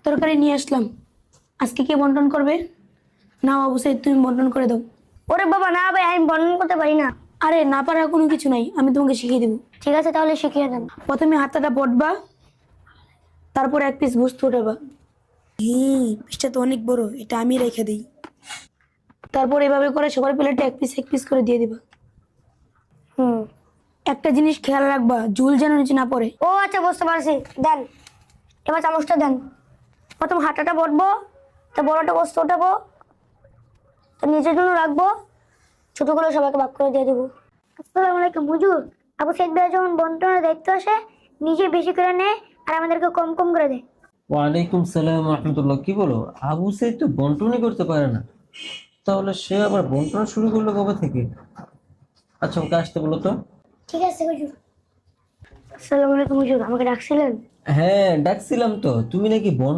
তরকারি নিয়ে আসলাম। আজকে কে বন্টন করবে? না অবশ্যই তুমি বন্টন করে দাও। ওরে বাবা, না ভাই, আমি বর্ণন করতে পারি না। আরে না পারার কোনো কিছু নাই, আমি তোমাকে শিখিয়ে দেবো। ঠিক আছে, তাহলে শিখিয়ে দেন। প্রথমে হাতাটা বটবা, তারপর এক পিস বস্তু উঠাবা। পিসটা তো অনেক বড়, এটা আমি রেখে দিই। তারপর এভাবে করে সবার প্লেটে এক পিস করে দিয়ে দিবা। হুম। একটা জিনিস খেয়াল রাখবা, ঝুল যেন নিচে না পড়ে। ও আচ্ছা, বুঝতে পারছি। দেন, এবার চামচটা দেন। প্রথম হাঁটাটা বটবো, তা বড়টা বস্তু ওঠাবো, তা নিজের জন্য রাখবো, ছোটগুলো সবাইকে ভাগ করে দিয়ে দেবো। আসসালামু আলাইকুম হুজুর। আবু সাইদ ভাই যখন বন্টনের দায়িত্ব আসে, নিজে বেশি করে নেয় আর আমাদেরকে কম কম করে দেয়। ওয়ালাইকুম সালাম রহমতুল্লাহ। কি বলো, আবু সাইদ তো বন্টনই করতে পারে না, তাহলে সে আবার বন্টন শুরু করলো কবে থেকে? আচ্ছা, ওকে আসতে বলো তো। ঠিক আছে হুজুর। আসসালামু আলাইকুম হুজুর, আমাকে ডাকছিলেন? হ্যাঁ, ডাকছিলাম তো। তুমি নাকি বন্টন